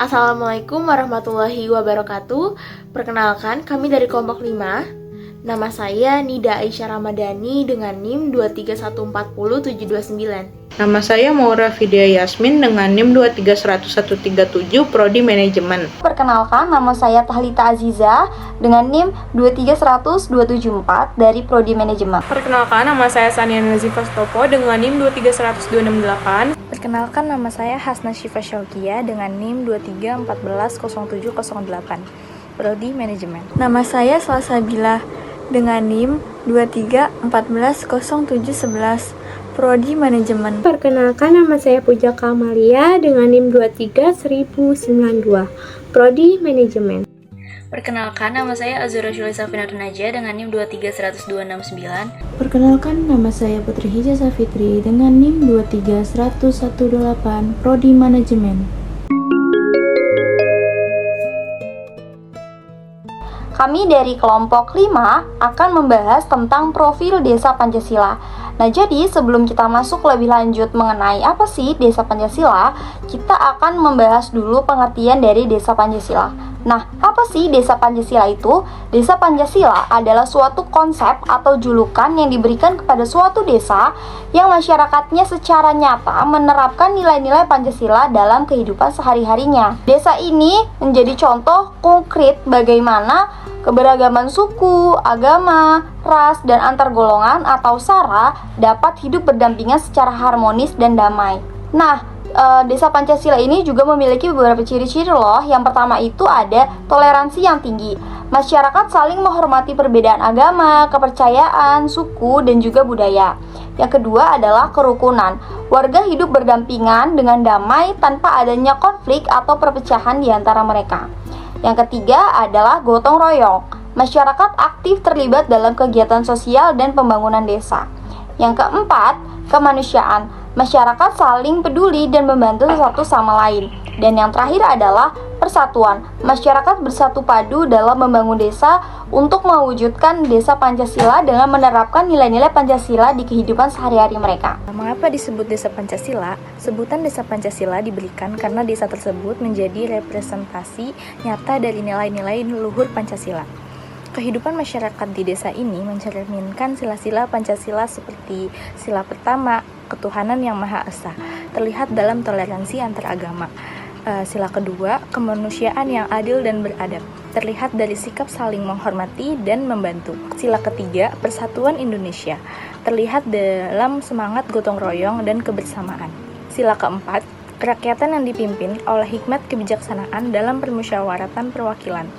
Assalamualaikum warahmatullahi wabarakatuh. Perkenalkan, kami dari kelompok 5. Nama saya Nida Aisyah Ramadhani dengan NIM 23140-729. Nama saya Maura Vidya Yasmin dengan NIM 23137 Prodi Manajemen. Perkenalkan, nama saya Tahlita Aziza dengan NIM 2310274 dari Prodi Manajemen. Perkenalkan, nama saya Sania Nazifah Stopo dengan NIM 2313268. Perkenalkan, nama saya Hasna Syifa Syaukia dengan NIM 23140708, Prodi Manajemen. Nama saya Salsabila dengan NIM 23140711, Prodi Manajemen. Perkenalkan, nama saya Puja Kamalia dengan NIM 23092, Prodi Manajemen. Perkenalkan, nama saya Azura Syuli Safina Naja dengan NIM 2310269. Perkenalkan, nama saya Putri Hijazah Fitri dengan NIM 23118, Prodi Manajemen. Kami dari kelompok 5 akan membahas tentang profil Desa Pancasila. Nah, jadi sebelum kita masuk lebih lanjut mengenai apa sih Desa Pancasila, kita akan membahas dulu pengertian dari Desa Pancasila. Nah, apa sih Desa Pancasila itu? Desa Pancasila adalah suatu konsep atau julukan yang diberikan kepada suatu desa yang masyarakatnya secara nyata menerapkan nilai-nilai Pancasila dalam kehidupan sehari-harinya. Desa ini menjadi contoh konkret bagaimana keberagaman suku, agama, ras, dan antar golongan atau SARA dapat hidup berdampingan secara harmonis dan damai. Nah, Desa Pancasila ini juga memiliki beberapa ciri-ciri loh. Yang pertama itu ada toleransi yang tinggi. Masyarakat saling menghormati perbedaan agama, kepercayaan, suku, dan juga budaya. Yang kedua adalah kerukunan. Warga hidup berdampingan dengan damai tanpa adanya konflik atau perpecahan di antara mereka. Yang ketiga adalah gotong royong. Masyarakat aktif terlibat dalam kegiatan sosial dan pembangunan desa. Yang keempat, kemanusiaan. Masyarakat saling peduli dan membantu satu sama lain. Dan yang terakhir adalah persatuan. Masyarakat bersatu padu dalam membangun desa untuk mewujudkan Desa Pancasila dengan menerapkan nilai-nilai Pancasila di kehidupan sehari-hari mereka. Mengapa disebut Desa Pancasila? Sebutan Desa Pancasila diberikan karena desa tersebut menjadi representasi nyata dari nilai-nilai luhur Pancasila. Kehidupan masyarakat di desa ini mencerminkan sila-sila Pancasila seperti sila pertama, ketuhanan yang Maha Esa, terlihat dalam toleransi antar agama. Sila kedua, kemanusiaan yang adil dan beradab, terlihat dari sikap saling menghormati dan membantu. Sila ketiga, persatuan Indonesia, terlihat dalam semangat gotong royong dan kebersamaan. Sila keempat, kerakyatan yang dipimpin oleh hikmat kebijaksanaan dalam permusyawaratan perwakilan,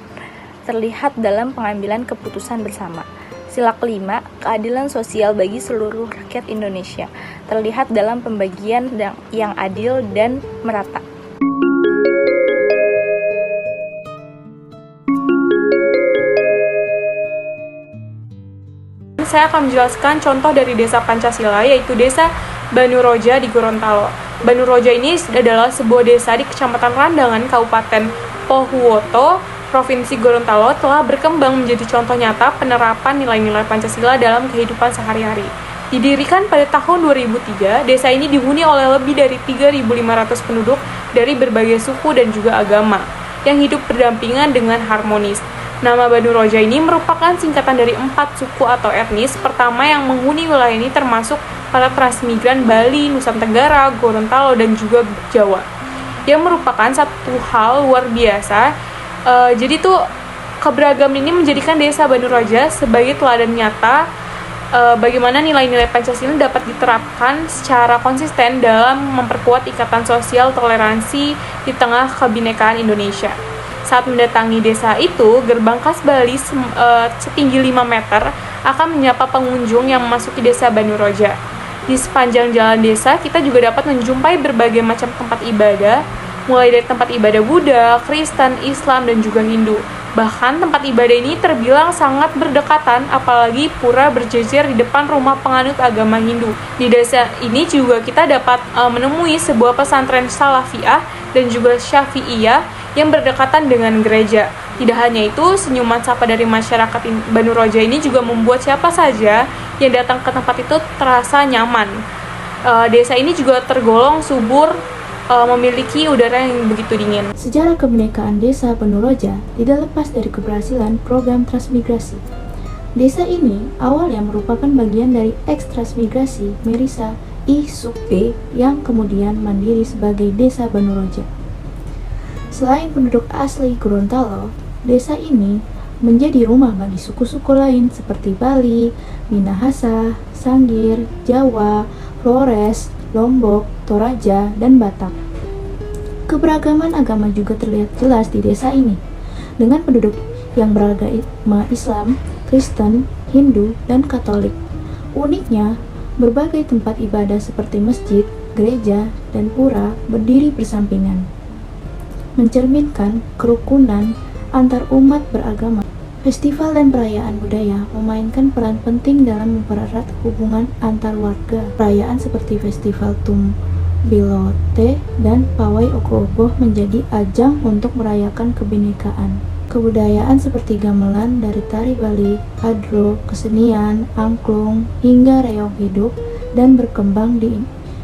terlihat dalam pengambilan keputusan bersama. Sila kelima, keadilan sosial bagi seluruh rakyat Indonesia, terlihat dalam pembagian yang adil dan merata. Saya akan menjelaskan contoh dari Desa Pancasila, yaitu Desa Banu Roja di Gorontalo. Banu Roja ini adalah sebuah desa di Kecamatan Randangan, Kabupaten Pohuwoto, Provinsi Gorontalo, telah berkembang menjadi contoh nyata penerapan nilai-nilai Pancasila dalam kehidupan sehari-hari. Didirikan pada tahun 2003, desa ini dihuni oleh lebih dari 3.500 penduduk dari berbagai suku dan juga agama yang hidup berdampingan dengan harmonis. Nama Banu Roja ini merupakan singkatan dari 4 suku atau etnis pertama yang menghuni wilayah ini, termasuk para transmigran Bali, Nusa Tenggara, Gorontalo, dan juga Jawa, yang merupakan satu hal luar biasa. Jadi tuh keberagaman ini menjadikan Desa Banu Roja sebagai teladan nyata bagaimana nilai-nilai Pancasila dapat diterapkan secara konsisten dalam memperkuat ikatan sosial toleransi di tengah kebinekaan Indonesia. Saat mendatangi desa itu, gerbang khas Bali setinggi 5 meter akan menyapa pengunjung yang memasuki Desa Banu Roja. Di sepanjang jalan desa, kita juga dapat menjumpai berbagai macam tempat ibadah, mulai dari tempat ibadah Buddha, Kristen, Islam, dan juga Hindu. Bahkan tempat ibadah ini terbilang sangat berdekatan, apalagi pura berjejer di depan rumah penganut agama Hindu. Di desa ini juga kita dapat menemui sebuah pesantren Salafiyah dan juga Syafi'iyah yang berdekatan dengan gereja. Tidak hanya itu, senyuman sapa dari masyarakat Banu Roja ini juga membuat siapa saja yang datang ke tempat itu terasa nyaman. Desa ini juga tergolong subur memiliki udara yang begitu dingin. Sejarah kebinekaan Desa Banuroja tidak lepas dari keberhasilan program transmigrasi. Desa ini awalnya merupakan bagian dari eks-transmigrasi Merisa I Sub B yang kemudian mandiri sebagai Desa Banuroja. Selain penduduk asli Gorontalo, desa ini menjadi rumah bagi suku-suku lain seperti Bali, Minahasa, Sanggir, Jawa, Flores, Lombok, Toraja, dan Batak. Keberagaman agama juga terlihat jelas di desa ini, dengan penduduk yang beragama Islam, Kristen, Hindu, dan Katolik. Uniknya, berbagai tempat ibadah seperti masjid, gereja, dan pura berdiri bersampingan, mencerminkan kerukunan antar umat beragama. Festival dan perayaan budaya memainkan peran penting dalam mempererat hubungan antar warga. Perayaan seperti Festival Tumbilote dan Pawai Oko-Oboh menjadi ajang untuk merayakan kebinekaan. Kebudayaan seperti gamelan dari tari Bali, hadro, kesenian, angklung, hingga reog hidup dan berkembang di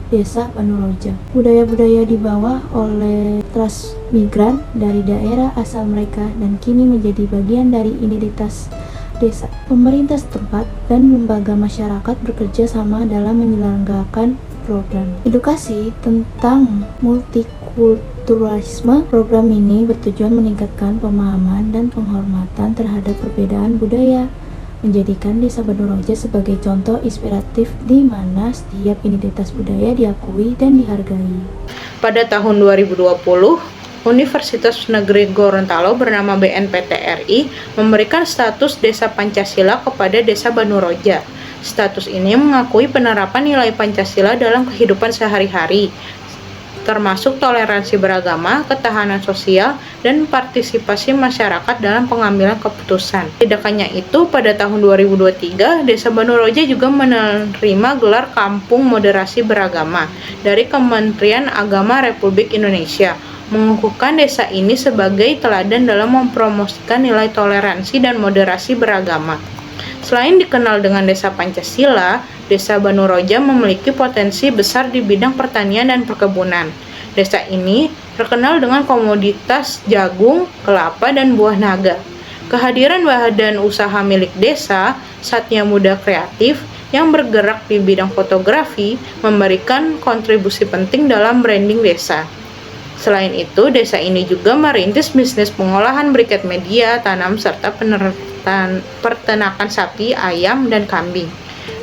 Desa Banuroja. Budaya-budaya dibawa oleh transmigran dari daerah asal mereka dan kini menjadi bagian dari identitas desa. Pemerintah setempat dan lembaga masyarakat bekerja sama dalam menyelenggarakan program edukasi tentang multikulturalisme. Program ini bertujuan meningkatkan pemahaman dan penghormatan terhadap perbedaan budaya, menjadikan Desa Banuroja sebagai contoh inspiratif di mana setiap identitas budaya diakui dan dihargai. Pada tahun 2020, Universitas Negeri Gorontalo bernama BNPTRI memberikan status Desa Pancasila kepada Desa Banuroja. Status ini mengakui penerapan nilai Pancasila dalam kehidupan sehari-hari, termasuk toleransi beragama, ketahanan sosial, dan partisipasi masyarakat dalam pengambilan keputusan. Tidak hanya itu, pada tahun 2023, Desa Banuroja juga menerima gelar Kampung Moderasi Beragama dari Kementerian Agama Republik Indonesia, mengukuhkan desa ini sebagai teladan dalam mempromosikan nilai toleransi dan moderasi beragama. Selain dikenal dengan Desa Pancasila, Desa Banuroja memiliki potensi besar di bidang pertanian dan perkebunan. Desa ini terkenal dengan komoditas jagung, kelapa, dan buah naga. Kehadiran badan usaha milik desa, Satya Muda Kreatif, yang bergerak di bidang fotografi, memberikan kontribusi penting dalam branding desa. Selain itu, desa ini juga merintis bisnis pengolahan briket media tanam serta peternakan sapi, ayam, dan kambing.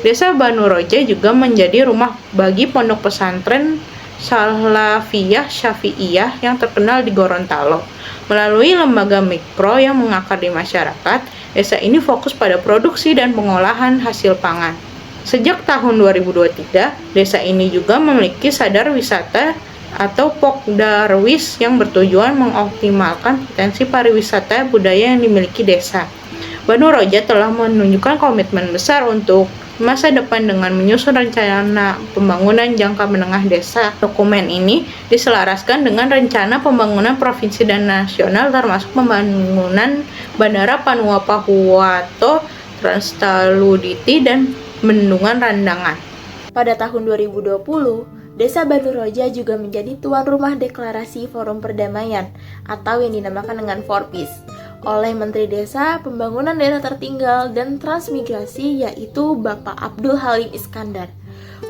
Desa Banuroja juga menjadi rumah bagi pondok pesantren Salafiyah Syafi'iyah yang terkenal di Gorontalo. Melalui lembaga mikro yang mengakar di masyarakat, desa ini fokus pada produksi dan pengolahan hasil pangan. Sejak tahun 2023, desa ini juga memiliki sadar wisata atau Pokdarwis yang bertujuan mengoptimalkan potensi pariwisata budaya yang dimiliki desa. Banuroja telah menunjukkan komitmen besar untuk masa depan dengan menyusun rencana pembangunan jangka menengah desa. Dokumen ini diselaraskan dengan rencana pembangunan provinsi dan nasional, termasuk pembangunan Bandara Panua Pahuwato, Transtaluditi, dan Bendungan Randangan. Pada tahun 2020, Desa Banuroja juga menjadi tuan rumah deklarasi Forum Perdamaian atau yang dinamakan dengan Forpis oleh Menteri Desa, Pembangunan Daerah Tertinggal, dan Transmigrasi, yaitu Bapak Abdul Halim Iskandar.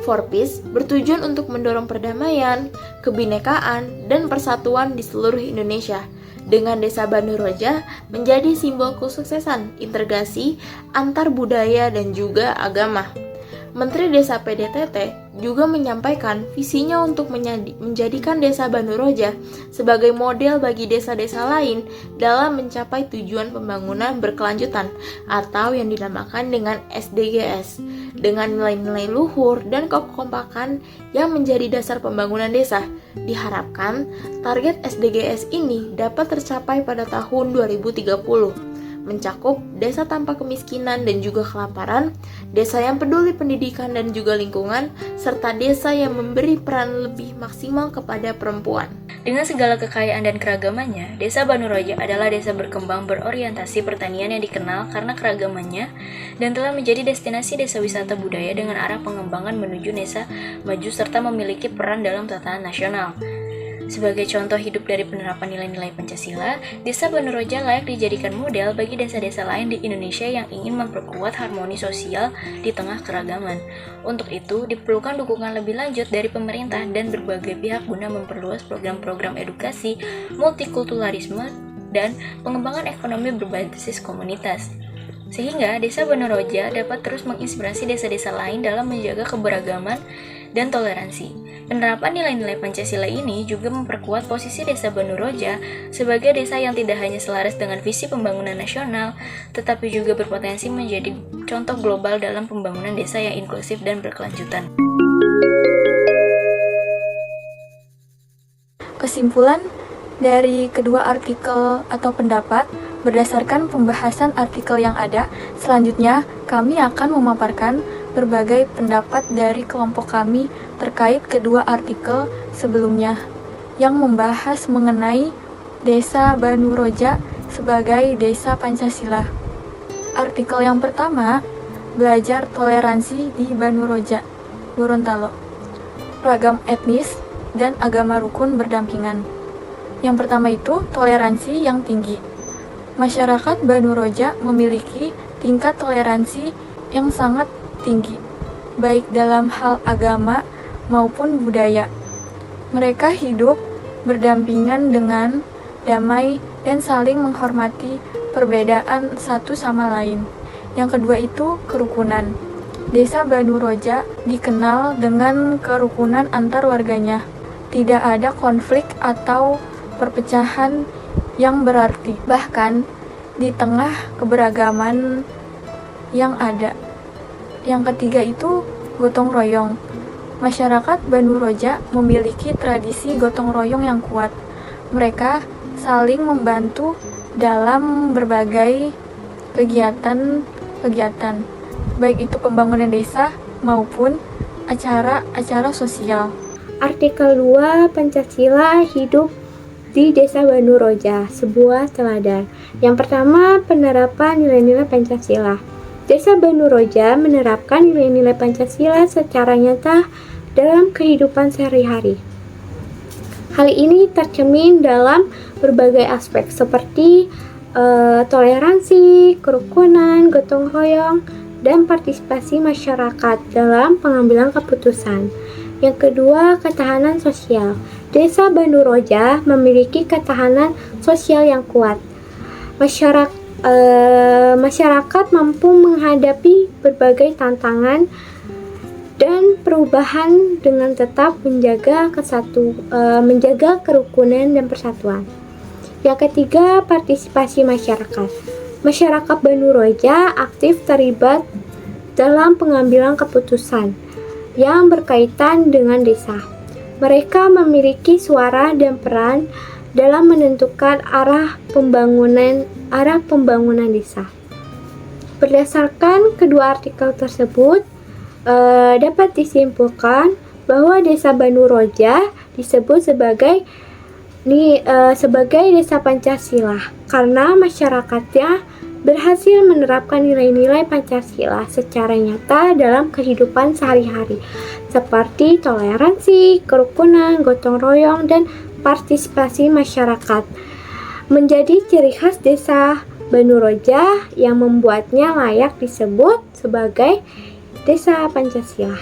Forpis bertujuan untuk mendorong perdamaian, kebinekaan, dan persatuan di seluruh Indonesia, dengan Desa Banuroja menjadi simbol kesuksesan integrasi antar budaya dan juga agama. Menteri Desa PDTT juga menyampaikan visinya untuk menjadikan Desa Banuroja sebagai model bagi desa-desa lain dalam mencapai tujuan pembangunan berkelanjutan atau yang dinamakan dengan SDGs, dengan nilai-nilai luhur dan kekompakan yang menjadi dasar pembangunan desa. Diharapkan target SDGs ini dapat tercapai pada tahun 2030. Mencakup desa tanpa kemiskinan dan juga kelaparan, desa yang peduli pendidikan dan juga lingkungan, serta desa yang memberi peran lebih maksimal kepada perempuan. Dengan segala kekayaan dan keragamannya, Desa Banuroja adalah desa berkembang berorientasi pertanian yang dikenal karena keragamannya dan telah menjadi destinasi desa wisata budaya dengan arah pengembangan menuju desa maju serta memiliki peran dalam tatanan nasional. Sebagai contoh hidup dari penerapan nilai-nilai Pancasila, Desa Banuroja layak dijadikan model bagi desa-desa lain di Indonesia yang ingin memperkuat harmoni sosial di tengah keragaman. Untuk itu, diperlukan dukungan lebih lanjut dari pemerintah dan berbagai pihak guna memperluas program-program edukasi, multikulturalisme, dan pengembangan ekonomi berbasis komunitas. Sehingga Desa Banuroja dapat terus menginspirasi desa-desa lain dalam menjaga keberagaman dan toleransi. Penerapan nilai-nilai Pancasila ini juga memperkuat posisi Desa Banuroja sebagai desa yang tidak hanya selaras dengan visi pembangunan nasional, tetapi juga berpotensi menjadi contoh global dalam pembangunan desa yang inklusif dan berkelanjutan. Kesimpulan dari kedua artikel atau pendapat, berdasarkan pembahasan artikel yang ada, selanjutnya kami akan memaparkan berbagai pendapat dari kelompok kami terkait kedua artikel sebelumnya yang membahas mengenai Desa Banuroja sebagai Desa Pancasila. Artikel yang pertama, belajar toleransi di Banuroja, Gorontalo. Ragam etnis dan agama rukun berdampingan. Yang pertama itu toleransi yang tinggi. Masyarakat Banuroja memiliki tingkat toleransi yang sangat tinggi, baik dalam hal agama maupun budaya. Mereka hidup berdampingan dengan damai dan saling menghormati perbedaan satu sama lain. Yang kedua itu kerukunan. Desa Banuroja dikenal dengan kerukunan antar warganya. Tidak ada konflik atau perpecahan yang berarti, bahkan di tengah keberagaman yang ada. Yang ketiga itu gotong royong. Masyarakat Banuroja memiliki tradisi gotong royong yang kuat. Mereka saling membantu dalam berbagai kegiatan, baik itu pembangunan desa maupun acara-acara sosial. Artikel 2, Pancasila hidup di Desa Banuroja, sebuah teladan. Yang pertama, penerapan nilai-nilai Pancasila. Desa Banuroja menerapkan nilai-nilai Pancasila secara nyata dalam kehidupan sehari-hari. Hal ini tercermin dalam berbagai aspek seperti toleransi, kerukunan, gotong royong, dan partisipasi masyarakat dalam pengambilan keputusan. Yang kedua, ketahanan sosial. Desa Banuroja memiliki ketahanan sosial yang kuat. Masyarakat mampu menghadapi berbagai tantangan dan perubahan dengan tetap menjaga kerukunan dan persatuan. Yang ketiga, partisipasi masyarakat. Masyarakat Banuroja aktif terlibat dalam pengambilan keputusan yang berkaitan dengan desa. Mereka memiliki suara dan peran dalam menentukan arah pembangunan desa. Berdasarkan kedua artikel tersebut, dapat disimpulkan bahwa Desa Banuroja disebut sebagai Desa Pancasila karena masyarakatnya berhasil menerapkan nilai-nilai Pancasila secara nyata dalam kehidupan sehari-hari, seperti toleransi, kerukunan, gotong royong, dan partisipasi masyarakat, menjadi ciri khas Desa Banuroja yang membuatnya layak disebut sebagai Desa Pancasila.